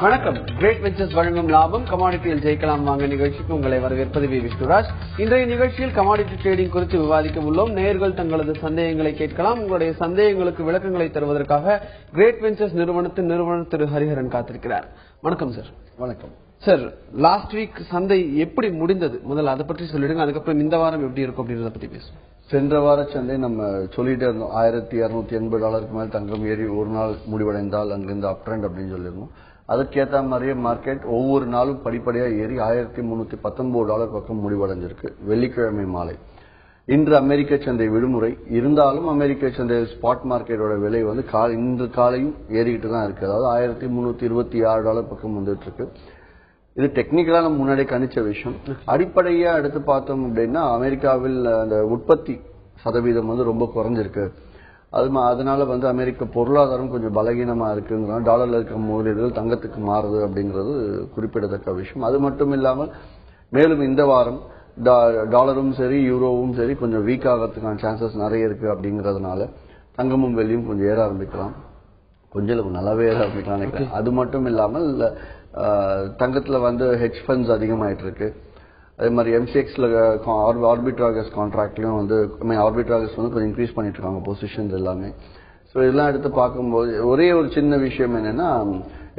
வணக்கம். Great ventures வழங்கும் லாபம் கமாடிட்டியில் ஜெயிக்கலாம் வாங்க நிகழ்ச்சிக்கு உங்களை வரவேற்பது வி. விஷ்ணுராஜ். இன்றைய நிகழ்ச்சியில் கமாடிட்டி ட்ரேடிங் குறித்து விவாதிக்க உள்ளோம். நேயர்கள் தங்களது சந்தேகங்களை கேட்கலாம். உங்களுடைய சந்தேகங்களுக்கு விளக்கங்களை தருவதற்காக கிரேட் வெஞ்சர்ஸ் நிறுவனத்தின் நிறுவனர் திரு ஹரிஹரன் காத்திருக்கிறார். வணக்கம் சார். வணக்கம் சார். லாஸ்ட் வீக் சந்தை எப்படி முடிந்தது, முதல்ல அதை பற்றி சொல்லிடுங்க. அதுக்கப்புறம் இந்த வாரம் எப்படி இருக்கும் அப்படின்றத பத்தி பேசுவோம். சென்ற வார சந்தை நம்ம சொல்லிட்டே இருந்தோம். $1280 மேல் தங்கம் ஏறி ஒரு நாள் முடிவடைந்தால் அங்கிருந்து அப் ட்ரெண்ட் அப்படின்னு சொல்லியிருந்தோம். அதுக்கேற்ற மாதிரியே மார்க்கெட் ஒவ்வொரு நாளும் படிப்படியாக ஏறி $1319 பக்கம் முடிவடைஞ்சிருக்கு வெள்ளிக்கிழமை மாலை. இன்று அமெரிக்க சந்தை விடுமுறை இருந்தாலும் அமெரிக்க சந்தை ஸ்பாட் மார்க்கெட்டோட விலை வந்து இன்று காலையும் ஏறிக்கிட்டு தான் இருக்கு. அதாவது $1326 பக்கம் வந்துட்டு இருக்கு. இது டெக்னிக்கலா நம்ம முன்னாடி கணிச்ச விஷயம். அடிப்படையா எடுத்து பார்த்தோம் அப்படின்னா அமெரிக்காவில் அந்த உற்பத்தி சதவீதம் வந்து ரொம்ப குறைஞ்சிருக்கு. அதனால வந்து அமெரிக்க பொருளாதாரம் கொஞ்சம் பலகீனமா இருக்குங்கிறனால டாலர்ல இருக்க முதலீடுகள் தங்கத்துக்கு மாறுது அப்படிங்கிறது குறிப்பிடத்தக்க விஷயம். அது மட்டும் இல்லாமல் மேலும் இந்த வாரம் டாலரும் சரி யூரோவும் சரி கொஞ்சம் வீக் ஆகிறதுக்கான சான்சஸ் நிறைய இருக்கு. அப்படிங்கறதுனால தங்கமும் வெள்ளியும் கொஞ்சம் ஏற ஆரம்பிக்கலாம், கொஞ்சம் நல்லாவே ஏற ஆரம்பிக்கலாம் நினைக்கிறேன். அது மட்டும் இல்லாமல் தங்கத்துல வந்து ஹெட்ஜ் ஃபண்ட்ஸ் அதிகமாயிட்டு இருக்கு. அதே மாதிரி எம்சிஎக்ஸ்ல ஆர்பிட்ராகஸ் கான்ட்ராக்ட்லயும் வந்து ஆர்பிட்ராகஸ் வந்து கொஞ்சம் இன்க்ரீஸ் பண்ணிட்டு இருக்காங்க பொசிஷன்ஸ் எல்லாமே. ஸோ இதெல்லாம் எடுத்து பார்க்கும்போது ஒரே ஒரு சின்ன விஷயம் என்னன்னா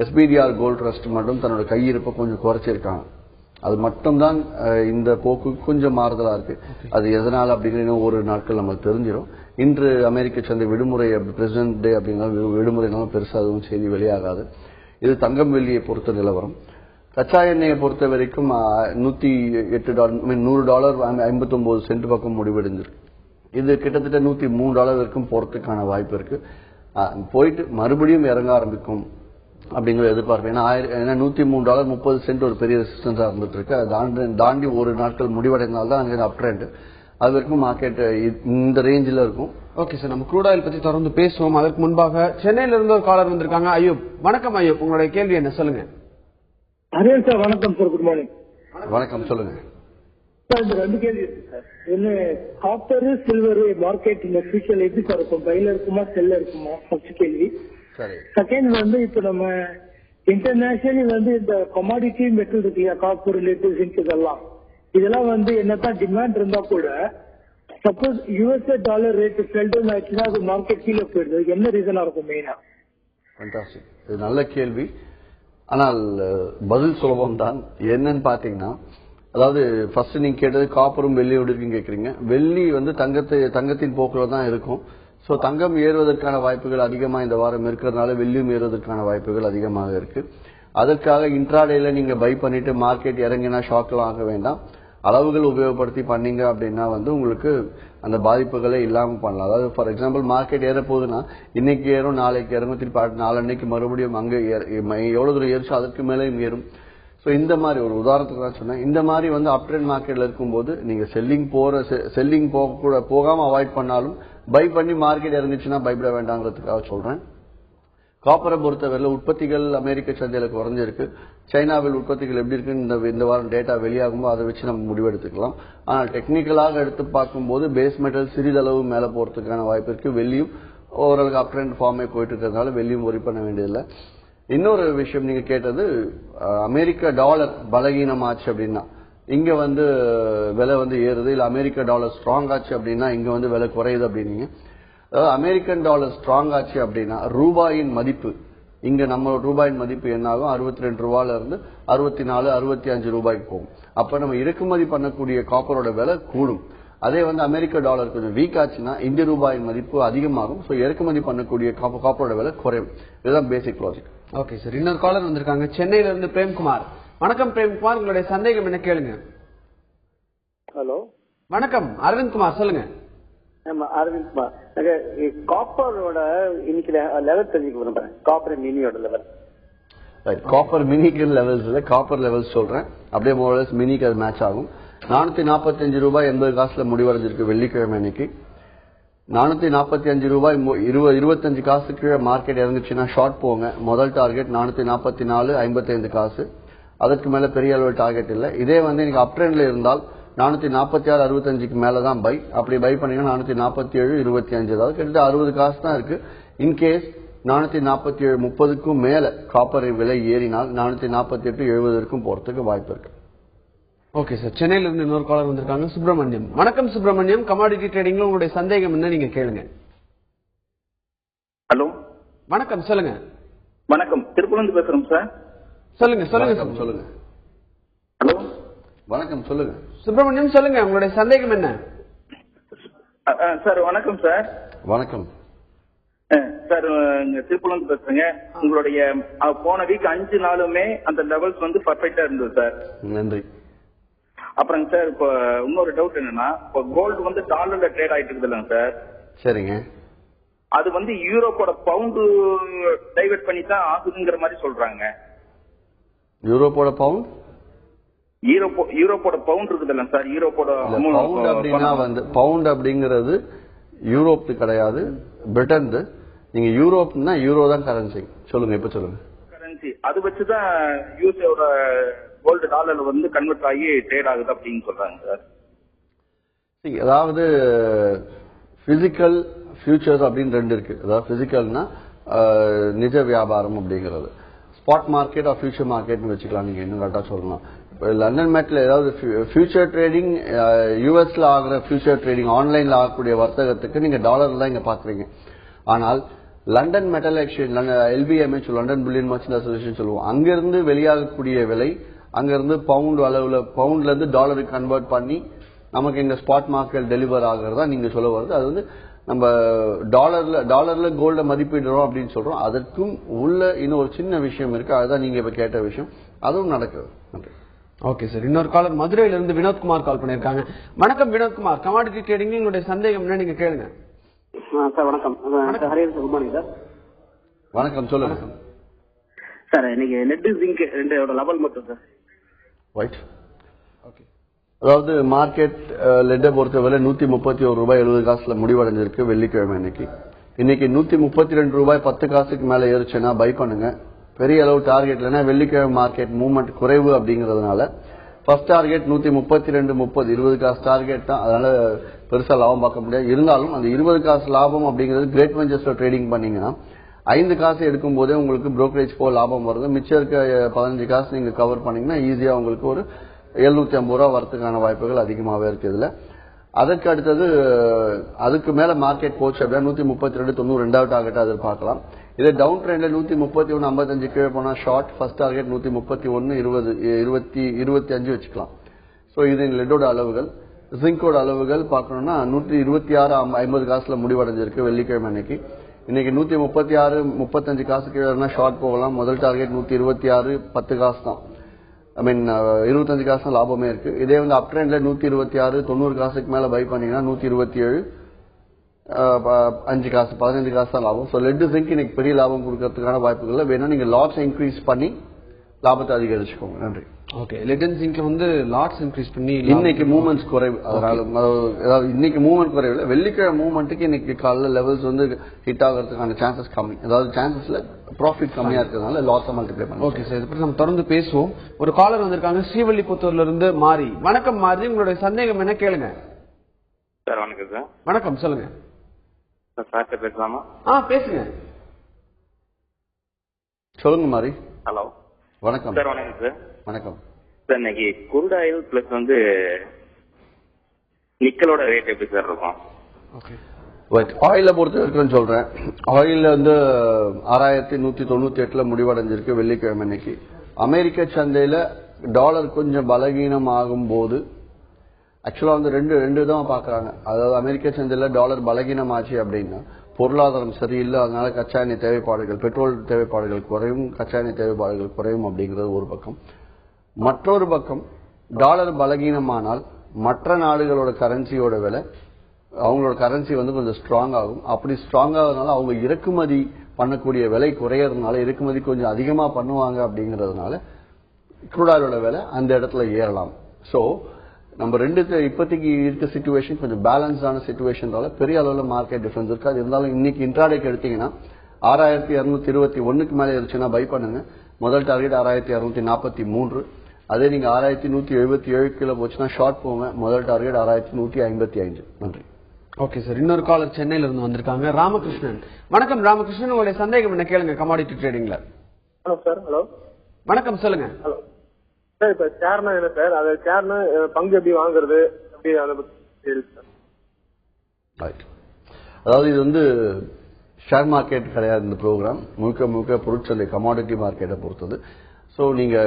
எஸ்பிடிஆர் கோல்ட் ட்ரஸ்ட் மட்டும் தன்னோட கையிருப்பை கொஞ்சம் குறைச்சிருக்காங்க. அது மட்டும்தான் இந்த போக்கு கொஞ்சம் மாறுதலா இருக்கு. அது எதனால அப்படிங்கிற ஒரு நாட்கள் நமக்கு தெரிஞ்சிடும். இன்று அமெரிக்க சந்தை விடுமுறை, பிரசிடென்ட் டே அப்படிங்கிற விடுமுறைனாலும் பெருசா அதுவும் செய்தி வெளியாகாது. இது தங்கம் வெள்ளியை பொறுத்த நிலவரம். கச்சா எண்ணெயை பொறுத்த வரைக்கும் $100.59 பக்கம் முடிவடைஞ்சிருக்கு. இது கிட்டத்தட்ட $103 வரைக்கும் போறதுக்கான வாய்ப்பு இருக்கு. போயிட்டு மறுபடியும் இறங்க ஆரம்பிக்கும் அப்படிங்கிற எதிர்பார்ப்பு. ஏன்னா $103.30 ஒரு பெரிய ரெசிஸ்டன்ஸா இருந்துட்டு இருக்கு. அது தாண்டி ஒரு நாட்கள் முடிவடைந்தால்தான் அங்கே அப் ட்ரெண்ட். அது வரைக்கும் மார்க்கெட் இந்த ரேஞ்சில் இருக்கும். ஓகே சார், நம்ம க்ரூட் ஆயில் பத்தி தொடர்ந்து பேசுவோம். அதற்கு முன்பாக சென்னையில இருந்து ஒரு காலர் வந்திருக்காங்க. ஐயூப், வணக்கம். ஐயூப், உங்களுடைய கேள்வி என்ன, சொல்லுங்க. ஹரியன் சார், வணக்கம் சார். Good morning. வணக்கம், சொல்லுங்க சார். இந்த ரெண்டு கேள்வி இருக்கு சார். ஒன்னு, காப்பர் சில்வர் மார்க்கெட் இந்த ஃபியூச்சர்ல எப்படி சார் இருக்கும்? பைல இருக்குமா செல்ல இருக்குமா? ஃபர்ஸ்ட் கேள்வி. செகண்ட் வந்து இப்ப நம்ம இன்டர்நேஷனலி வந்து இந்த கமாடிட்டி மெட்டல் இருக்கு இல்லையா, காப்பர் லிட்டு ஜிங்க் இதெல்லாம் வந்து என்னதான் டிமாண்ட் இருந்தா கூட suppose USA dollar rate fell down ஆயிடுச்சுன்னா அது மார்க்கெட் கீழே போயிடுது. என்ன ரீசனா இருக்கும் மெயினா? ஃபண்டாஸ்டிக், இது நல்ல கேள்வி. ஆனால் பதில் சுலபம் தான். என்னன்னு பாத்தீங்கன்னா, அதாவது ஃபர்ஸ்ட் நீங்க கேட்டது காப்பரும் வெள்ளியோடு இருக்குன்னு கேக்குறீங்க. வெள்ளி வந்து தங்கத்தின் போக்குல தான் இருக்கும். சோ தங்கம் ஏறுவதற்கான வாய்ப்புகள் அதிகமா இந்த வாரம் இருக்கிறதுனால வெள்ளியும் ஏறுவதற்கான வாய்ப்புகள் அதிகமாக இருக்கு. அதற்காக இன்ட்ராடேல நீங்க பை பண்ணிட்டு மார்க்கெட் இறங்கினா ஷாக்லாம் ஆக வேண்டாம். அளவுகள் உபயோகப்படுத்தி பண்ணீங்க அப்படின்னா வந்து உங்களுக்கு அந்த பாதிப்புகளே இல்லாம பண்ணலாம். அதாவது ஃபார் எக்ஸாம்பிள் மார்க்கெட் ஏற போகுதுன்னா இன்னைக்கு ஏறும், நாளைக்கு இறங்கும், திருப்பி நாளன்னைக்கு மறுபடியும் அங்க எவ்வளவு தூரம் ஏறிச்சோ அதற்கு மேலேயும் ஏறும். சோ இந்த மாதிரி ஒரு உதாரணத்துக்கு தான் சொன்னேன். இந்த மாதிரி வந்து அப் ட்ரெண்ட் மார்க்கெட்ல இருக்கும்போது நீங்க செல்லிங் போகாம அவாய்ட் பண்ணாலும் பை பண்ணி மார்க்கெட் இறங்குச்சுன்னா பயப்பட வேண்டாங்கிறதுக்காக சொல்றேன். காப்பரை பொறுத்தவரையில் உற்பத்திகள் அமெரிக்க சந்தையில குறைஞ்சிருக்கு. சைனாவில் உற்பத்திகள் எப்படி இருக்குன்னு இந்த வாரம் டேட்டா வெளியாகும்போது அதை வச்சு நம்ம முடிவெடுத்துக்கலாம். ஆனால் டெக்னிக்கலாக எடுத்து பார்க்கும்போது பேஸ் மெட்டல் சிறிதளவு மேல போறதுக்கான வாய்ப்பு இருக்கு. வெள்ளியும் ஓரளவுக்கு அப் ட்ரெண்ட் ஃபார்மே போயிட்டு இருக்கிறதுனால வெள்ளியும் ஒரி பண்ண வேண்டியதில்லை. இன்னொரு விஷயம் நீங்க கேட்டது, அமெரிக்க டாலர் பலகீனமாச்சு அப்படின்னா இங்க வந்து விலை வந்து ஏறுது, இல்ல அமெரிக்க டாலர் ஸ்ட்ராங் ஆச்சு அப்படின்னா இங்க வந்து விலை குறையுது அப்படின்னீங்க. அதாவது அமெரிக்கன் டாலர் ஸ்ட்ராங் ஆச்சு அப்படின்னா ரூபாயின் மதிப்பு, இங்க நம்ம ரூபாயின் மதிப்பு என்ன ஆகும், $62 இருந்து $64, $65 போகும். அப்ப நம்ம இறக்குமதி பண்ணக்கூடிய காப்பரோட விலை கூடும். அதே வந்து அமெரிக்க டாலர் கொஞ்சம் வீக் ஆச்சுன்னா இந்திய ரூபாயின் மதிப்பு அதிகமாகும். சோ இறக்குமதி பண்ணக்கூடிய காப்பரோட விலை குறையும். இதுதான் பேசிக் லாஜிக். Okay sir. இன்னொரு காலர் வந்திருக்காங்க சென்னையில இருந்து பிரேம்குமார். வணக்கம் பிரேம்குமார், உங்களுடைய சந்தேகம் என்ன கேளுங்க. ஹலோ, வணக்கம். அரவிந்த் குமார், சொல்லுங்க. அரவிந்த் குமார். காப்பரோட இன்னைக்கு லெவல் தெரிஞ்சுக்க விரும்புறேன். காப்பர் மினியோட லெவல். காப்பர் மினிக்கு லெவல்ஸ் இல்ல, காப்பர் லெவல்ஸ் சொல்றேன். அப்படியே மோரல்ஸ் மினிக்கு அது மேட்ச் ஆகும். $445.80 முடிவடைஞ்சிருக்கு வெள்ளிக்கிழமை அன்னைக்கு. $445 25 கீழே மார்க்கெட் இறங்குச்சுன்னா ஷார்ட் போங்க. முதல் டார்கெட் $444.55. அதற்கு மேல பெரிய அளவு டார்கெட் இல்ல. இதே வந்து நீங்க அப் ட்ரெண்ட்ல இருந்தால் 446.65க்கு மேலதான் பை. அப்படி பை பண்ணீங்கன்னா 447.25, அதாவது கிட்டத்தட்ட 60 காசு தான் இருக்கு. இன்கேஸ் 447.30க்கும் மேல காப்பர் விலை ஏறினால் 448-70 போறதுக்கு வாய்ப்பு இருக்கு. ஓகே சார், சென்னையில இருந்து இன்னொரு காலர் வந்திருக்காங்க, சுப்பிரமணியம். வணக்கம் சுப்பிரமணியம், கமாடிட்டி ட்ரேடிங்ல உங்களுடைய சந்தேகம் என்ன, நீங்க கேளுங்க. ஹலோ, வணக்கம், சொல்லுங்க. வணக்கம், திருப்பூர்ல பேசுறோம் சார். சொல்லுங்க சொல்லுங்க. ஹலோ, வணக்கம், சொல்லுங்க. சுப்பிரமணியம் சொல்லுங்க, உங்களுடைய சந்தேகம் என்ன? சார் வணக்கம் சார். வணக்கம் சார், திருப்பூர்ல பேசுறேங்க. உங்களுடைய போன வீக் 5 நாளுமே அந்த லெவல்ஸ் வந்து பர்ஃபெக்டா இருந்தது சார். நன்றி. அப்புறம் சார், இப்போ இன்னொரு டவுட் என்னன்னா, இப்போ கோல்டு வந்து டாலர்ல ட்ரேட் ஆயிட்டு இருக்குதுல்ல சார். சரிங்க. அது வந்து யூரோப்போட பவுண்டு டைவர்ட் பண்ணி தான் ஆகுதுங்கிற மாதிரி சொல்றாங்க. யூரோப்போட பவுண்ட்? யூரோப்போட பவுண்ட் இருக்குதுல்ல சார், யூரோப்போட பவுண்ட் அப்படின்னா வந்து பவுண்ட் அப்படிங்கிறது யூரோப்பு கிடையாது, பிரிட்டன். நீங்க யூரோப்னா யூரோ தான் கரன்சி. சொல்லுங்க, இப்ப சொல்லுங்க. கரன்சி அது வச்சுதான் யூஎஸ்ஏவோட கோல்டு டாலர்ல வந்து கன்வெர்ட் ஆகி ட்ரேட் ஆகுது அப்படின்னு சொல்றாங்க சார். அதாவது பிசிக்கல் ஃபியூச்சர்ஸ் அப்படின்னு 2 இருக்கு. அதாவது பிசிக்கல்னா நிஜ வியாபாரம் அப்படிங்கிறது, ஸ்பாட் மார்க்கெட் ஆர் ஃபியூச்சர் மார்க்கெட்னு வச்சுக்கலாம். நீங்க இன்னும் கரெக்டா சொல்லணும். இப்போ லண்டன் மேட்ல ஏதாவது ஃபியூச்சர் ட்ரேடிங், யூஎஸ்ல ஆகிற ஃபியூச்சர் ட்ரேடிங், ஆன்லைன்ல ஆகக்கூடிய வர்த்தகத்துக்கு நீங்க டாலர் தான் இங்க பாக்குறீங்க. ஆனால் London metal exchange, LBMH, London bullion merchant association சொல்லுவோம், அங்கிருந்து வெளியாகக்கூடிய விலை அங்கிருந்து பவுண்ட் அளவுல, பவுண்ட்ல இருந்து டாலருக்கு கன்வெர்ட் பண்ணி நமக்கு இங்க ஸ்பாட் மார்க்கெட் டெலிவர் ஆகிறதா நீங்க சொல்ல வருது. அது வந்து நம்ம டாலர்ல கோல்ட மதிப்பிடுறோம் அப்படின்னு சொல்றோம். அதற்கும் உள்ள இன்னும் ஒரு சின்ன விஷயம் இருக்கு, அதுதான் நீங்க இப்ப கேட்ட விஷயம், அதுவும் நடக்குது. நன்றி. ஓகே சார், இன்னொரு காலர் மதுரையில இருந்து வினோத்குமார் கால் பண்ணிருக்காங்க. வணக்கம் வினோத்குமார், கமாடிட்டி ட்ரேடிங் உங்களுடைய சந்தேகம் என்ன, நீங்க கேளுங்க. சார் வணக்கம். ஹரியன் சார், குட் மார்னிங் சார். வணக்கம், சொல்லுங்க சார். இன்னைக்கு லெட் ஜிங்க் ரெண்டோட லெவல் மட்டும் சார். ரைட். ஓகே. அதாவது மார்க்கெட் லெட்டை பொறுத்தவரை $131.70 முடிவடைஞ்சிருக்கு வெள்ளிக்கிழமை. இன்னைக்கு $132.10 மேல ஏறிச்சுன்னா பை பண்ணுங்க. பெரிய அளவு டார்கெட் இல்லைன்னா வெள்ளிக்கிழமை மார்க்கெட் மூவ்மெண்ட் குறைவு அப்படிங்கறதுனால ஃபர்ஸ்ட் டார்கெட் 132.30 20 டார்கெட் தான். அதனால பெருசா லாபம் பார்க்க முடியாது. இருந்தாலும் அந்த 20 லாபம் அப்படிங்கிறது கிரேட் வெஞ்சர்ஸ்ல ட்ரேடிங் பண்ணீங்கன்னா 5 எடுக்கும் போதே உங்களுக்கு புரோக்கரேஜ் போ லாபம் வருது. மிச்சம் இருக்க 15 நீங்க கவர் பண்ணீங்கன்னா ஈஸியா உங்களுக்கு ஒரு $750 வரதுக்கான வாய்ப்புகள் அதிகமாகவே இருக்கு இதுல. அதற்கு அடுத்தது அதுக்கு மேல மார்க்கெட் போச்சு அப்படின்னா 132.90 2வது டார்கெட் எதிர்பார்க்கலாம். இதே டவுன் ட்ரெண்ட்ல 131.55 கீழே போனா ஷார்ட், ஃபர்ஸ்ட் டார்கெட் 131.20 வச்சுக்கலாம். சோ இது லெட்டோட அளவுகள். ஜிங்கோட அளவுகள் பார்க்கணும்னா 126.50 முடிவடைஞ்சிருக்கு வெள்ளிக்கிழமை இன்னைக்கு 136.35 கீழே ஷார்ட் போகலாம். முதல் டார்கெட் 126.10 தான். ஐ மீன் 25 தான் லாபமே இருக்கு. இதே வந்து அப் ட்ரெண்ட்ல 126.90 மேல பை பண்ணீங்கன்னா 127.5 15 தான் லாபம். ஸோ லெட் ஜிங்க் இன்னைக்கு பெரிய லாபம் கொடுக்கறதுக்கான வாய்ப்புகள் வேணும். நீங்க லாட்ஸ் இன்க்ரீஸ் பண்ணி லாபத்தை அதிகரிச்சுக்கோங்க. நன்றி. ஓகே, லெட் ஜிங்க் வந்து லாட்ஸ் இன்க்ரீஸ் பண்ணி இன்னைக்கு மூவ்மெண்ட்ஸ் குறைவு, அதனால இன்னைக்கு மூவ்மெண்ட் குறைவு. வெள்ளிக்கிழமை மூவ்மெண்ட்டுக்கு இன்னைக்கு காலைல லெவல்ஸ் வந்து ஹிட் ஆகிறதுக்கான சான்சஸ் கம்மி. அதாவது சான்சஸ்ல ப்ராஃபிட் கம்மியா இருக்கிறதுனால லாஸ் மல்டிப்ளை பண்ணுவோம். ஓகே சார், இதை பற்றி நம்ம தொடர்ந்து பேசுவோம். ஒரு காலர் வந்திருக்காங்க ஸ்ரீவல்லிபுத்தூர்ல இருந்து மாறி. வணக்கம் மாறி, உங்களுடைய சந்தேகம் என்ன, கேளுங்க. சார் வணக்கம் சார். வணக்கம், சொல்லுங்க சார். பேசலாமா? பேசுங்க. சொல்லுங்க மாறி. ஹலோ, வணக்கம் சார். வணக்கம் சார். வணக்கம் சார். இன்னைக்கு குரூட் ஆயில் பிளஸ் வந்து நிக்கலோட ரேட் எப்படி சார் இருக்கும்? ஓகே, ஆயில பொறுத்த வரைக்கும் சொல்றேன். ஆயில் வந்து 6198 முடிவடைஞ்சிருக்கு வெள்ளிக்கிழமை இன்னைக்கு. அமெரிக்க சந்தையில டாலர் கொஞ்சம் பலகீனம் ஆகும் போது ஆக்சுவலா வந்து ரெண்டு தான் பாக்குறாங்க. அதாவது அமெரிக்க சந்தையில டாலர் பலகீனம் ஆச்சு அப்படின்னா பொருளாதாரம் சரியில்லை, அதனால கச்சா எண்ணெய் தேவைப்பாடுகள், பெட்ரோல் தேவைப்பாடுகள் குறையும், கச்சா எண்ணெய் தேவைப்பாடுகள் குறையும் அப்படிங்கிறது ஒரு பக்கம். மற்றொரு பக்கம் டாலர் பலகீனமானால் மற்ற நாடுகளோட கரன்சியோட விலை, அவங்களோட கரன்சி வந்து கொஞ்சம் ஸ்ட்ராங் ஆகும். அப்படி ஸ்ட்ராங் ஆகுறதுனால அவங்க இறக்குமதி பண்ணக்கூடிய விலை குறையறதுனால இறக்குமதி கொஞ்சம் அதிகமா பண்ணுவாங்க அப்படிங்கறதுனால க்ரூட் ஆயிலோட விலை அந்த இடத்துல ஏறலாம். சோ நம்ம இப்போதைக்கு இருக்க சிச்சுவேஷன் கொஞ்சம் பேலன்ஸ்டான சிச்சுவேஷனால பெரிய அளவுல மார்க்கெட் டிஃபரன்ஸ் இருக்காது. இருந்தாலும் இன்னைக்கு இன்ட்ராடேக்கு எடுத்தீங்கன்னா 6221 மேல இருந்துச்சுன்னா பை பண்ணுங்க. முதல் டார்கெட் 6243. அதே நீங்க 6177 கீழே போச்சுன்னா ஷார்ட் போங்க. முதல் டார்கெட் 6155. நன்றி. ஓகே சார், இன்னொரு காலர் சென்னையில இருந்து வந்திருக்காங்க, ராமகிருஷ்ணன். வணக்கம் ராமகிருஷ்ணன், உங்களுடைய சந்தேகம் என்ன கேளுங்க கமாடிட்டி ட்ரேடிங்ல. Hello sir. ஹலோ வணக்கம், சொல்லுங்க. ஹலோ சார், இப்ப ஷேர்னா என்ன சார்? அது ஷேர்னா பங்கு எப்படி வாங்குறது, எப்படி அதை பத்தி சார்? அதாவது இது வந்து ஷேர் மார்க்கெட் கிடையாது. இந்த ப்ரோக்ராம் முழுக்க முழுக்க பொருட்சந்தை கமாடிட்டி மார்க்கெட்டை பொறுத்தது. ஸோ நீங்க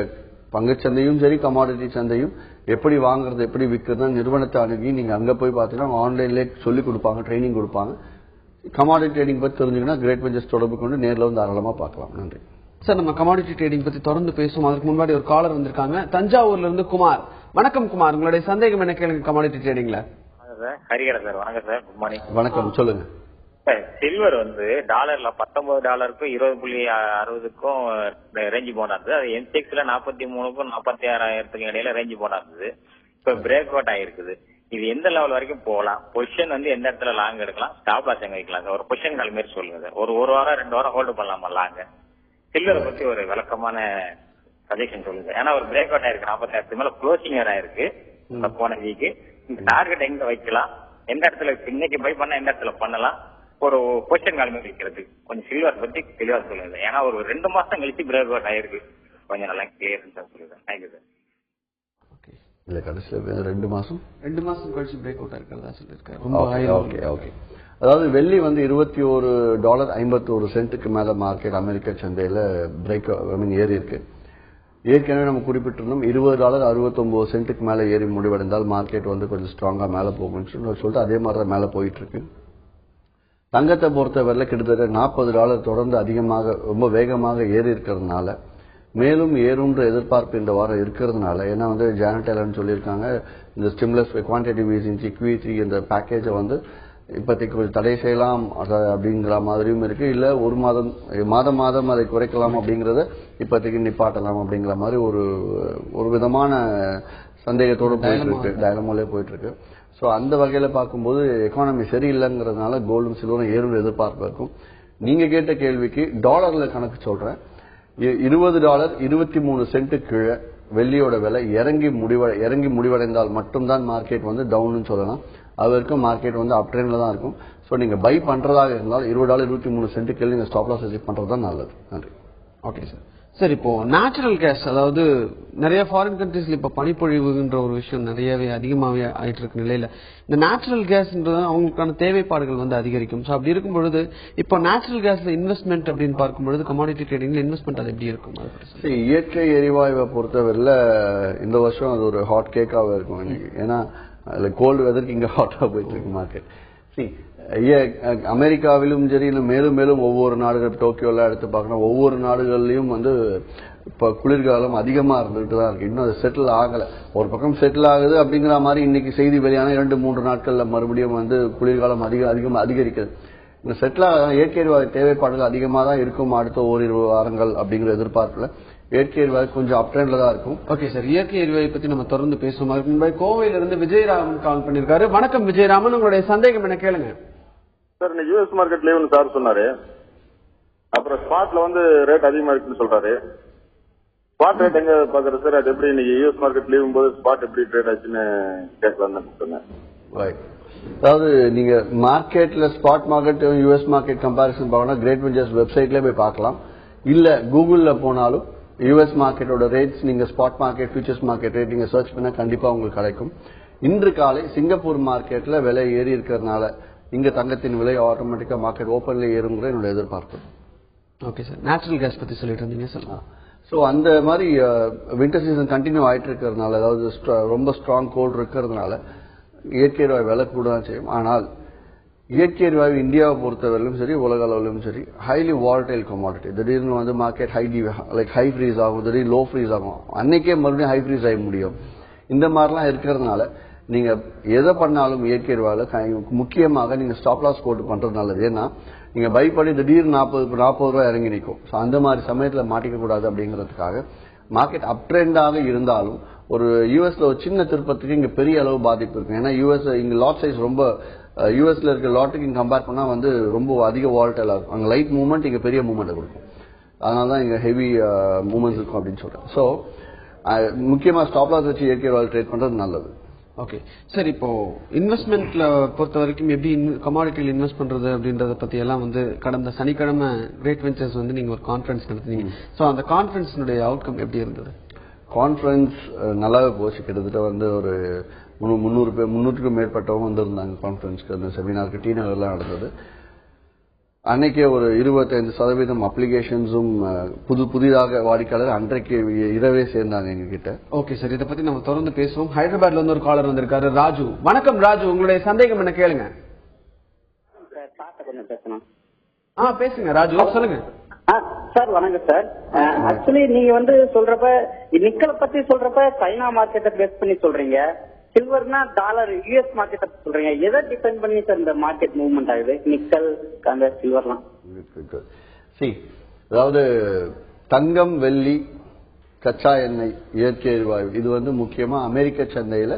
பங்குச்சந்தையும் சரி கமாடிட்டி சந்தையும் எப்படி வாங்குறது எப்படி விற்கிறது நிறுவனத்தை அணுகி நீங்க அங்க போய் பார்த்தீங்கன்னா ஆன்லைன்லேயே சொல்லி கொடுப்பாங்க, ட்ரைனிங் கொடுப்பாங்க. கமாடிட்டி ட்ரேடிங் பத்தி தெரிஞ்சுங்கன்னா கிரேட் வெஞ்சர்ஸ் தொடர்பு கொண்டு நேரில் வந்து தாராளமா பார்க்கலாம். நன்றி சார். நம்ம கமாடிட்டி ட்ரேடிங் பத்தி தொடர்ந்து பேசுவோம். அதுக்கு முன்னாடி ஒரு காலர் வந்திருக்காங்க, தஞ்சாவூர்ல இருந்து குமார். வணக்கம் குமார், உங்களுடைய சந்தேகம் என்ன கேளுங்க கமாடிட்டி ட்ரேடிங்ல. ஹரிகரன் சார். வணக்கம் சார், குட் மார்னிங். வணக்கம், சொல்லுங்க. சில்வர் வந்து டாலர்ல $19 20.60 ரேஞ்சு போனா இருந்தது. அது எம்சிஎக்ஸ்ல 43க்கும் 46,000 இடையில ரேஞ்சு போனா இருந்தது. இப்ப பிரேக் அவுட் ஆயிருக்குது. இது எந்த லெவல் வரைக்கும் போகலாம்? பொசிஷன் வந்து எந்த இடத்துல லாங் எடுக்கலாம், ஸ்டாப் லாஸ் எங்க வைக்கலாம் சார்? ஒரு பொசிஷன் கால் மாதிரி சொல்லுங்க சார். ஒரு வாரம் 2 வாரம் ஹோல்டு பண்ணலாமா லாங்க? சில்வரை பத்தி ஒரு விளக்கமான சஜஷன் சொல்லுங்க. ஏன்னா ஒரு பிரேக் அவுட் ஆயிருக்கு, 40,000 மேல க்ளோசிங் ஆயிருக்கு போன வீக்கு. இந்த டார்கெட் எங்க வைக்கலாம், எந்த இடத்துல இன்னைக்கு பை பண்ணா எந்த இடத்துல பண்ணலாம், ஒரு பொசிஷன் கால் மாதிரி வைக்கிறது கொஞ்சம் சில்வர் பத்தி தெளிவா சொல்லுங்க. ஏன்னா ஒரு 2 மாசம் கழிச்சு பிரேக் அவுட் ஆயிருக்கு, கொஞ்சம் நல்லா கிளியர் சொல்லுங்க. Thank you sir. இல்ல கடைசியில் 2 மாசம் கழிச்சு பிரேக் அவுட் ஆயிருக்கிறதா சொல்லியிருக்காரு. அதாவது வெள்ளி வந்து $21.51 மேல மார்க்கெட் அமெரிக்க சந்தையில பிரேக் ஏறி இருக்கு. ஏற்கனவே நம்ம குறிப்பிட்டிருந்தோம் $20.69 மேல ஏறி முடிவடைந்தால் மார்க்கெட் வந்து கொஞ்சம் ஸ்ட்ராங்கா மேல போகும்னு சொல்லிட்டு அதே மாதிரி தான் மேல போயிட்டு இருக்கு. தங்கத்தை பொறுத்தவரையில கிட்டத்தட்ட $40 தொடர்ந்து அதிகமாக ரொம்ப வேகமாக ஏறி இருக்கிறதுனால மேலும் ஏறும்ன்ற எதிர்பார்ப்பு இந்த வாரம் இருக்கிறதுனால, ஏன்னா வந்து ஜானட் எலன் சொல்லியிருக்காங்க இந்த ஸ்டிமுலஸ் குவான்டிட்டிவ் ஈசிங் QE3 இந்த பேக்கேஜை வந்து இப்போதைக்கு கொஞ்சம் தடை செய்யலாம் அப்படிங்கிற மாதிரியும் இருக்கு. இல்ல ஒரு மாதம் அதை குறைக்கலாம் அப்படிங்கறத இப்போதைக்கு நிப்பாட்டலாம் அப்படிங்கிற மாதிரி ஒரு விதமான சந்தேகத்தோடு போயிட்டு இருக்கு, டயலமோலே போயிட்டு இருக்கு. ஸோ அந்த வகையில பார்க்கும்போது எக்கானமி சரியில்லைங்கிறதுனால கோல்டும் சில்வரும் ஏறும் எதிர்பார்ப்பு இருக்கும். நீங்க கேட்ட கேள்விக்கு டாலர்ல கணக்கு சொல்றேன். $20.23 கீழே வெள்ளியோட விலை இறங்கி முடிவடைந்தால் மட்டும்தான் மார்க்கெட் வந்து டவுன் சொல்லலாம். அது வரைக்கும் மார்க்கெட் வந்து அப் ட்ரெண்ட்ல தான் இருக்கும். ஸோ நீங்க பை பண்றதாக இருந்தால் $20.23 நீங்க ஸ்டாப் லாஸ் அச்சீவ் பண்றது தான் நல்லது. நன்றி. Okay sir. சார், இப்போ நேச்சுரல் கேஸ், அதாவது நிறைய ஃபாரின் கண்ட்ரீஸ்ல இப்ப பனிப்பொழிவுன்ற ஒரு விஷயம் நிறையவே அதிகமாகவே ஆயிட்டு இருக்கு நிலையில இந்த நேச்சுரல் கேஸ்ன்றது அவங்களுக்கான தேவைப்பாடுகள் வந்து அதிகரிக்கும். ஸோ அப்படி இருக்கும் பொழுது இப்போ நேச்சுரல் கேஸ்ல இன்வெஸ்ட்மெண்ட் அப்படின்னு பார்க்கும் பொழுது கமாடிட்டி ட்ரேடிங்ல இன்வெஸ்ட்மெண்ட் அது எப்படி இருக்கும்? இயற்கை எரிவாயுவை பொறுத்தவரையில இந்த வருஷம் அது ஒரு ஹாட் கேக்காக இருக்கும் எனக்கு. ஏன்னா கோல்டு வெதருக்கு இங்க ஹாட்டா போயிட்டு இருக்கு மார்க்கெட். அமெரிக்காவிலும் சரி மேலும் மேலும் ஒவ்வொரு நாடுகள், டோக்கியோல எடுத்து பார்க்கணும், ஒவ்வொரு நாடுகள்லயும் வந்து இப்ப குளிர்காலம் அதிகமா இருந்துகிட்டு தான் இருக்கு. இன்னும் அது செட்டில் ஆகல. ஒரு பக்கம் செட்டில் ஆகுது அப்படிங்கிற மாதிரி இன்னைக்கு செய்தி வெளியான 2-3 நாட்கள்ல மறுபடியும் வந்து குளிர்காலம் அதிகமா அதிகரிக்குது. இந்த செட்டில் ஆக இயற்கை எரிவாயு தேவைப்பாடுகள் அதிகமா தான் இருக்கும் அடுத்த ஓரிரு வாரங்கள் அப்படிங்கிற எதிர்பார்ப்புல. இயற்கை எரிவாயு கொஞ்சம் அப் ட்ரெண்ட்ல தான் இருக்கும். ஓகே சார், இயற்கை எரிவாயு பத்தி நம்ம தொடர்ந்து பேசுவோம். அதுக்கு முன்னாடி கோவையில இருந்து விஜயராமன் கால் பண்ணிருக்காரு. வணக்கம் விஜயராமன், உங்களுடைய சந்தேகம் என்ன கேளுங்க. சார், இன்னைக்கு யூஎஸ் மார்க்கெட் லீவ்னு சார் சொன்னாரு. அப்புறம் ஸ்பாட்ல வந்து ரேட் அதிகமா இருக்குன்னு சொல்றாரு. ஸ்பாட் ரேட் எங்க பாக்குறது சார்? அது எப்படி இன்னைக்கு யூஎஸ் மார்க்கெட் லீவும் போது ஸ்பாட் எப்படி ட்ரேட் ஆச்சுன்னு கேட்கலாம்னு சொன்னேன். அதாவது நீங்க மார்க்கெட்ல spot market US market comparison பார்க்கணும், கிரேட் வெஞ்சர்ஸ் வெப்சைட்லயே போய் பார்க்கலாம். இல்ல கூகுள்ல போனாலும் யூஎஸ் மார்க்கெட்டோட ரேட்ஸ் நீங்க spot market futures market rate நீங்க சர்ச் பண்ணா கண்டிப்பா உங்களுக்கு கிடைக்கும். இன்று காலை சிங்கப்பூர் மார்க்கெட்ல விலை ஏறி இருக்கிறதுனால இங்க தங்கத்தின் விலை ஆட்டோமேட்டிக்கா மார்க்கெட் ஓபன்ல ஏறுங்கிற என்னோட எதிர்பார்ப்பு. ஓகே சார், நேச்சுரல் கேஸ் பத்தி சொல்லிட்டு இருந்தீங்க சார். ஸோ அந்த மாதிரி வின்டர் சீசன் கண்டினியூ ஆயிட்டு இருக்கிறதுனால, அதாவது ரொம்ப ஸ்ட்ராங் கோல்டு இருக்கிறதுனால இயற்கை எரிவாயு விலை கூட தான் செய்யும். ஆனால் இயற்கை எரிவாயு இந்தியாவை பொறுத்தவரையிலும் சரி உலக அளவிலும் சரி ஹைலி வாலடைல் கமாடிட்டி. திடீர்னு வந்து மார்க்கெட் ஹை ஃப்ரீஸ் ஆகும், திடீர்னு லோ ஃப்ரீஸ் ஆகும், அன்னைக்கே மறுபடியும் ஹை ஃப்ரீஸ் ஆக முடியும். இந்த மாதிரிலாம் இருக்கிறதுனால நீங்க எதை பண்ணாலும் இயற்கை எரிவாயுல முக்கியமாக நீங்க ஸ்டாப் லாஸ் போட்டு பண்றது நல்லது. ஏன்னா நீங்க பை பண்ணி திடீர்னு 40 ரூபாய் இறங்கி நிற்கும். ஸோ அந்த மாதிரி சமயத்தில் மாட்டிக்க கூடாது அப்படிங்கிறதுக்காக மார்க்கெட் அப் ட்ரெண்டாக இருந்தாலும் ஒரு யூஎஸ்ல ஒரு சின்ன திருப்பத்துக்கு இங்க பெரிய அளவு பாதிப்பு இருக்கும். ஏன்னா யூஎஸ் இங்க லாட் சைஸ் ரொம்ப யூஎஸ்ல இருக்க லாட்டுக்கு இங்க கம்பேர் பண்ணா வந்து ரொம்ப அதிக வாலடைலா இருக்கும். அங்க லைட் மூவ்மெண்ட் இங்க பெரிய மூவ்மெண்ட் கொடுக்கும். அதனாலதான் இங்க ஹெவி மூவ்மெண்ட்ஸ் இருக்கும் அப்படின்னு சொல்றேன். ஸோ முக்கியமா ஸ்டாப் லாஸ் வச்சு இயற்கை எரிவாயு ட்ரேட் பண்றது நல்லது. ஓகே சார், இப்போ இன்வெஸ்ட்மெண்ட்ல பொறுத்த வரைக்கும் எப்படி கமாடிட்டியில் இன்வெஸ்ட் பண்றது அப்படின்றத பத்தி எல்லாம் வந்து கடந்த சனிக்கிழமை கிரேட் வெஞ்சர்ஸ் வந்து நீங்க ஒரு கான்ஃபரன்ஸ் நடத்துனீங்க. ஸோ அந்த கான்ஃபரன்ஸினுடைய அவுட்கம் எப்படி இருந்தது? கான்ஃபரன்ஸ் நல்லாவே போச்சு. கிட்டத்தட்ட வந்து ஒரு 300க்கும் மேற்பட்டவங்க வந்திருந்தாங்க கான்ஃபரன்ஸ்க்கு. அந்த செமினாருக்கு டி நகர்லாம் நடந்தது. அன்னைக்கே ஒரு 25% அப்ளிகேஷன்ஸும் புதிதாக வாடிக்கையாளர் அன்றைக்கு இரவே சேர்ந்தாங்க எங்க கிட்ட. ஓகே சார், இதை பத்தி நம்ம தொடர்ந்து பேசுவோம். ஹைதராபாத்ல இருந்து ஒரு காலர் வந்திருக்காரு, ராஜு. வணக்கம் ராஜு, உங்களுடைய சந்தேகம் என்ன கேளுங்க. பேசுங்க ராஜு, சொல்லுங்க. சார் வணக்கம் சார். ஆக்சுவலி நீங்க வந்து சொல்றப்ப நிக்கலை பத்தி சொல்றப்ப சைனா மார்க்கெட்டை பேஸ் பண்ணி சொல்றீங்க, சில்வர்னா டாலர் யூஎஸ் மார்க்கெட்டை சொல்றீங்க. எதை டிபெண்ட் பண்ணி சார் இந்த மார்க்கெட் மூவ்மெண்ட் ஆகுது, நிக்கல் அந்த சில்வர்லாம்? அதாவது தங்கம், வெள்ளி, கச்சா எண்ணெய், இயற்கை எரிவாயு இது வந்து முக்கியமா அமெரிக்க சந்தையில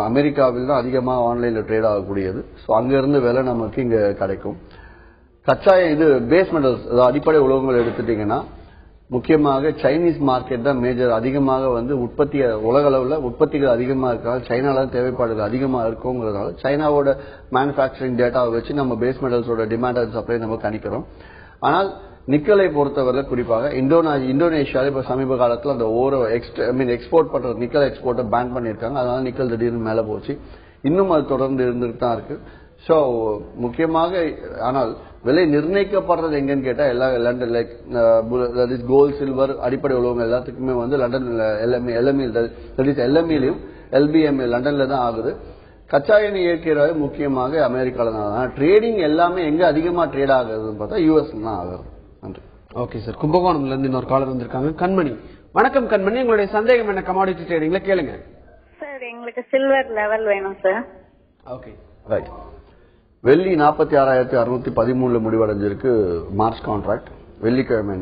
அமெரிக்காவில் தான் அதிகமாக ஆன்லைன்ல ட்ரேட் ஆகக்கூடியது. ஸோ அங்கிருந்து விலை நமக்கு இங்க கிடைக்கும். கச்சா இது பேஸ் மெட்டல்ஸ், அடிப்படை உலோகங்கள் எடுத்துட்டீங்கன்னா முக்கியமாக சைனீஸ் மார்க்கெட் தான் மேஜர். அதிகமாக வந்து உற்பத்தி உலக அளவில் உற்பத்திகள் அதிகமாக இருக்கிறதால சைனால தேவைப்பாடுகள் அதிகமாக இருக்குங்கிறதுனால சைனாவோட மேனுஃபேக்சரிங் டேட்டாவை வச்சு நம்ம பேஸ் மெட்டல்ஸோட டிமாண்ட் அண்ட் சப்ளை நம்ம கணிக்கிறோம். ஆனால் நிக்கலை பொறுத்தவரை குறிப்பாக இந்தோனேஷியாவில் இப்ப சமீப காலத்தில் அந்த எக்ஸ்போர்ட் பண்ற நிக்கல் எக்ஸ்போர்ட்டை பேன் பண்ணியிருக்காங்க. அதனால நிக்கல் திடீர்னு மேல போச்சு. இன்னும் அது தொடர்ந்து இருந்துட்டு தான் இருக்கு. ஸோ முக்கியமாக ஆனால் விலை நிர்ணயிக்கப்படுறது எங்கன்னு கேட்டா எல்லா லண்டன் லைக் கோல்ட், சில்வர், அடிப்படை உலோகம் எல்லாத்துக்குமே வந்து லண்டன் எல்எம்இலையும் எல்பிஎம்ஏ லண்டன்ல தான் ஆகுது. கச்சா எண்ணெய் இயற்கை முக்கியமாக அமெரிக்கால தான். ட்ரேடிங் எல்லாமே எங்க அதிகமா ட்ரேட் ஆகுதுன்னு பார்த்தா யூஎஸ்ல தான் ஆகுது. நன்றி. ஓகே சார், கும்பகோணம்ல இருந்து இன்னொரு காலர் வந்திருக்காங்க, கண்மணி. வணக்கம் கண்மணி, உங்களுடைய சந்தேகம் என்ன கமாடிட்டி ட்ரேடிங்ல கேளுங்க. சார் எங்களுக்கு சில்வர் லெவல் வேணும் சார். Okay right. வெள்ளி 46,613 முடிவடைஞ்சிருக்கு மார்ச் கான்ட்ராக்ட் வெள்ளிக்கிழமை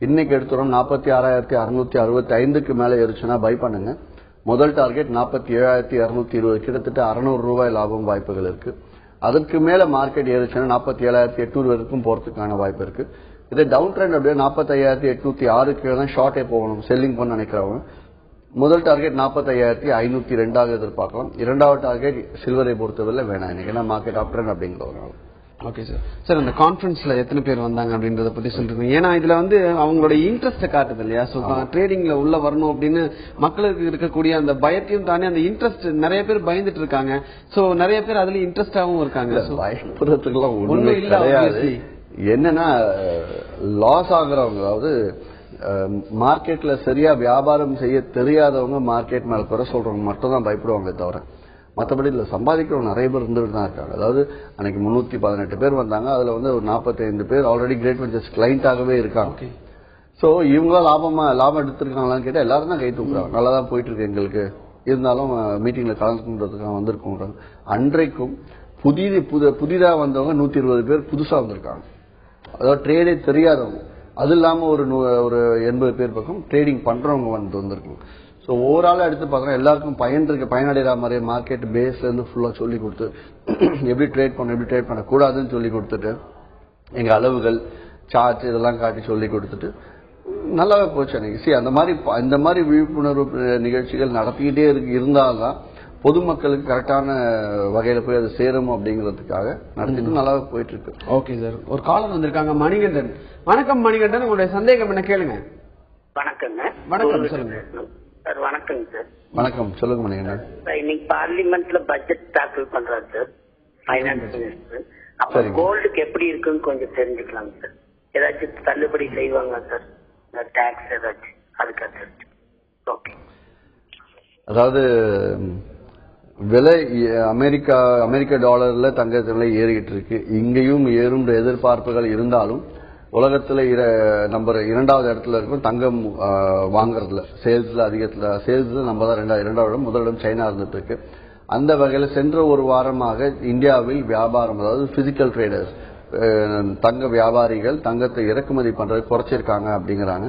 இன்னைக்கு எடுத்துறோம். 46,665க்கு மேல ஏறிச்சுன்னா பை பண்ணுங்க. முதல் டார்கெட் 47,220, கிட்டத்தட்ட 600 ரூபாய் லாபம் வாய்ப்புகள் இருக்கு. அதற்கு மேல மார்க்கெட் ஏறிச்சுன்னா 47,800 வரைக்கும் போறதுக்கான வாய்ப்பு இருக்கு. இதே டவுன் ட்ரெண்ட் அப்படியே 45,806 தான் ஷார்ட்டே போகணும் செல்லிங் பண்ண நினைக்கிறவங்க. முதல் டார்கெட் 45,502 எதிர்பார்க்கலாம். இரண்டாவது டார்கெட் சில்வரை பொறுத்தவரை வேணாம் எனக்கு, ஏன்னா மார்க்கெட் அப் ட்ரெண்ட் அப்படிங்கிறதுனால. Okay sir. சார் அந்த கான்ஃபரன்ஸ்ல எத்தனை பேர் வந்தாங்க அப்படின்றத பத்தி சொல்றீங்க. ஏன்னா இதுல வந்து அவங்களோட இன்ட்ரெஸ்ட் காட்டுது இல்லையா. ஸோ ட்ரேடிங்ல உள்ள வரணும் அப்படின்னு மக்களுக்கு இருக்கக்கூடிய அந்த பயத்தையும் தாண்டி அந்த இன்ட்ரெஸ்ட் நிறைய பேர் பயந்துட்டு இருக்காங்க. ஸோ நிறைய பேர் அதுல இன்ட்ரெஸ்டாவும் இருக்காங்க. பயப்படுறதுக்குலாம் ஒண்ணுமே கிடையாது. என்னன்னா லாஸ் ஆகுறவங்க, அதாவது மார்க்கெட்ல சரியா வியாபாரம் செய்ய தெரியாதவங்க மார்க்கெட் மேல குறை சொல்றவங்க மட்டும் தான் பயப்படுவாங்க தவிர மற்றபடி இல்ல. சம்பாதிக்கிறவங்க நிறைய பேர் இருந்துட்டு தான் இருக்காங்க. அதாவது அன்னைக்கு 318 பேர் வந்தாங்க. அதுல வந்து ஒரு 45 பேர் ஆல்ரெடி கிரேட் வெஞ்சர்ஸ் கிளைண்டாகவே இருக்காங்க. சோ இவங்க லாபம் எடுத்திருக்காங்களான்னு கேட்டா எல்லாரும் தான் கை தூக்குறாங்க. நல்லா தான் போயிட்டு இருக்கு எங்களுக்கு, இருந்தாலும் மீட்டிங்ல கலந்துக்கிறதுக்காக வந்திருக்கோம். அன்றைக்கும் புதிதா வந்தவங்க 120 பேர் புதுசா வந்திருக்காங்க. அதாவது ட்ரேடே தெரியாதவங்க. அது இல்லாம ஒரு 80 பேர் பக்கம் ட்ரேடிங் பண்றவங்க வந்திருக்காங்க. ஸோ ஓவராலா எடுத்து பார்க்கணும் எல்லாருக்கும் பயனடைகிற மாதிரி மார்க்கெட் பேஸ்ல இருந்து ஃபுல்லா சொல்லி கொடுத்து எப்படி ட்ரேட் பண்ணக்கூடாதுன்னு சொல்லி கொடுத்துட்டு எங்க அளவுகள் சார்ட் இதெல்லாம் காட்டி சொல்லி கொடுத்துட்டு நல்லாவே போச்சு அன்னைக்கு. அந்த மாதிரி விழிப்புணர்வு நிகழ்ச்சிகள் நடத்திக்கிட்டே இருந்தால்தான் பொதுமக்களுக்கு கரெக்டான வகையில போய் அது சேரும் அப்படிங்கிறதுக்காக நடத்திட்டு நல்லாவே போயிட்டு இருக்கு. ஓகே சார், ஒரு காலர் வந்திருக்காங்க, மணிகண்டன். வணக்கம் மணிகண்டன், உங்களுடைய சந்தேகம் என்ன கேளுங்க. வணக்கங்க. வணக்கம், சொல்லுங்க சார். வணக்கங்க சார். வணக்கம், சொல்லுங்க மணிகண்டன். இன்னைக்கு பார்லிமெண்ட்ல பட்ஜெட் தாக்கல் பண்றாரு சார் பைனான்ஸ் மினிஸ்டர். அப்ப கோல்டுக்கு எப்படி இருக்குன்னு கொஞ்சம் தெரிஞ்சுக்கலாம் சார். ஏதாச்சும் தள்ளுபடி செய்வாங்க சார், டாக்ஸ் ஏதாச்சும் அதுக்காக. ஓகே. அதாவது விலை அமெரிக்க டாலர்ல தங்கத்து விலை ஏறிக்கிட்டு இருக்கு. இங்கேயும் ஏறும் எதிர்பார்ப்புகள் இருந்தாலும் உலகத்துல நம்பர் 2வது இடத்துல இருக்கும் தங்கம் வாங்குறதுல, சேல்ஸ்ல நம்ம தான் 2வது, முதலிடம் சைனா இருந்துட்டு இருக்கு. அந்த வகையில சென்ற ஒரு வாரமாக இந்தியாவில் வியாபாரம், அதாவது பிசிக்கல் ட்ரேடர்ஸ், தங்க வியாபாரிகள் தங்கத்தை இறக்குமதி பண்றது குறைச்சிருக்காங்க அப்படிங்கிறாங்க.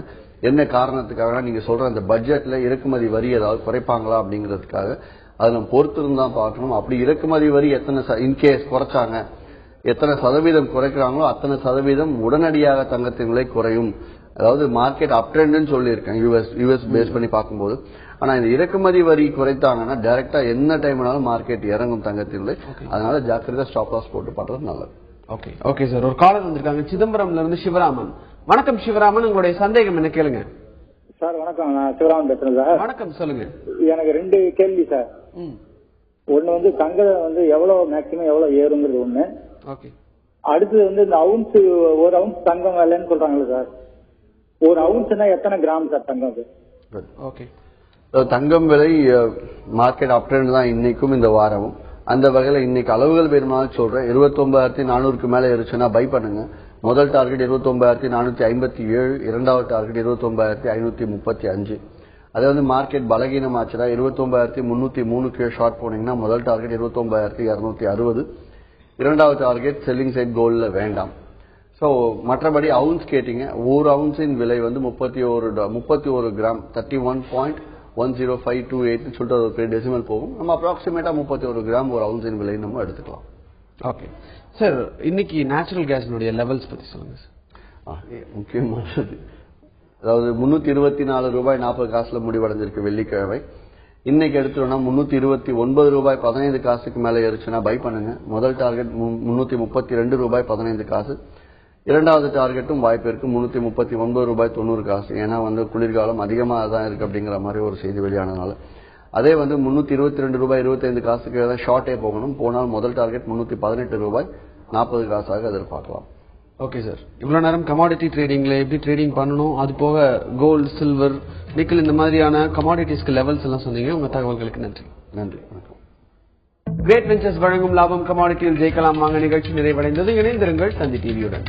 என்ன காரணத்துக்காக நீங்க சொல்ற அந்த பட்ஜெட்ல இறக்குமதி வரி ஏதாவது குறைப்பாங்களா அப்படிங்கிறதுக்காக அதை நம்ம பொறுத்திருந்தா பார்க்கணும். அப்படி இறக்குமதி வரி எத்தனை இன்கேஸ் குறைச்சாங்க, எத்தனை சதவீதம் குறைக்கிறாங்களோ அத்தனை சதவீதம் உடனடியாக தங்கத்தின் விலை குறையும். அதாவது மார்க்கெட் அப் ட்ரெண்ட்னு சொல்லியிருக்காங்க யூஎஸ் பேஸ் பண்ணி பார்க்கும்போது. ஆனா இந்த இறக்குமதி வரி குறைத்தாங்கன்னா டைரக்டா என்ன டைம்னாலும் மார்க்கெட் இறங்கும் தங்கத்தில். அதனால ஜாக்கிரதை ஸ்டாப் லாஸ் போட்டு பண்றது நல்லது. Okay okay sir. ஒரு காலர் வந்திருக்காங்க சிதம்பரம்ல இருந்து சிவராமன். வணக்கம் சிவராமன், உங்களுடைய சந்தேகம் என்ன கேளுங்க. சார் வணக்கம், நான் சிவராமன் பேசுறேன் சார். வணக்கம், சொல்லுங்க. எனக்கு 2 கேள்வி சார். ஒண்ணு வந்து தங்கம் வந்து எவ்வளவு மேக்சிமம் எவ்வளவு ஏறுங்கிறது ஒண்ணு. ஓகே. அடுத்தது வந்து இந்த அவுன்ஸ், ஒரு அவுன்ஸ் தங்கம் விலைன்னு சொல்றாங்களே சார், ஒரு அவுன்ஸ்னா எத்தனை கிராம் சார் தங்கம்? ஓகே. தங்கம் விலை மார்க்கெட் அப் ட்ரெண்ட் தான் இன்னைக்கும் இந்த வாரமும். அந்த வகையில இன்னைக்கு அளவுகள் வேணுமானு சொல்றேன். 29,400க்கு மேல இருந்துச்சுன்னா பை பண்ணுங்க. முதல் டார்கெட் 29,457, இரண்டாவது டார்கெட் 29,535. அது வந்து மார்க்கெட் பலகீனமாச்சுன்னா 29,303 ஷார்ட் போனீங்கன்னா முதல் டார்கெட் 29,260, இரண்டாவது டார்கெட் செல்லிங் சைட் கோல்ல வேண்டாம். சோ மற்றபடி அவுன்ஸ் கேட்டீங்க. ஒரு அவுன்ஸின் விலை வந்து 31 கிராம் 31.10528 சொல்லிட்டு ஒரு பெரிய டெசிமல் போகும். நம்ம அப்ராக்சிமேட்டா 31 கிராம் ஒரு அவுன்ஸின் விலை நம்ம எடுத்துக்கலாம். Okay sir. இன்னைக்கு நேச்சுரல் கேஸ்னுடைய லெவல்ஸ் பத்தி சொல்லுங்க சார். முக்கியமானது, அதாவது 324 ரூபாய் 40 காசுல முடிவடைஞ்சிருக்கு வெள்ளிக்கிழமை. இன்னைக்கு எடுத்துட்டோம்னா 329 ரூபாய் 15 காசுக்கு மேல ஏறிச்சுன்னா பை பண்ணுங்க. முதல் டார்கெட் 332 ரூபாய் 15 காசு, இரண்டாவது டார்கெட்டும் வாய்ப்பு இருக்கு 339 ரூபாய் 90 காசு. ஏன்னா வந்து குளிர்காலம் அதிகமாக தான் இருக்கு அப்படிங்கிற மாதிரி ஒரு செய்தி வெளியானதுனால. அதே வந்து 322 ரூபாய் 25 காசுக்கு தான் ஷார்ட்டே போகணும். போனால் முதல் டார்கெட் 318 ரூபாய் 40 காசாக எதிர்பார்க்கலாம். Okay sir. இவ்வளவு நேரம் கமாடிட்டி ட்ரேடிங்ல எப்படி ட்ரேடிங் பண்ணணும், அது போக கோல்டு, சில்வர், நிக்கல் இந்த மாதிரியான கமாடிட்டிஸ்க்கு லெவல்ஸ் எல்லாம் சொன்னீங்க. உங்க தகவல்களுக்கு நன்றி. நன்றி, வணக்கம். கிரேட் வெஞ்சர்ஸ் வழங்கும் லாபம் கமாடிட்டியில் ஜெயிக்கலாம் வாங்க நிகழ்ச்சி நிறைவடைந்தது. இணைந்திருங்கள் தந்தி டிவியுடன்.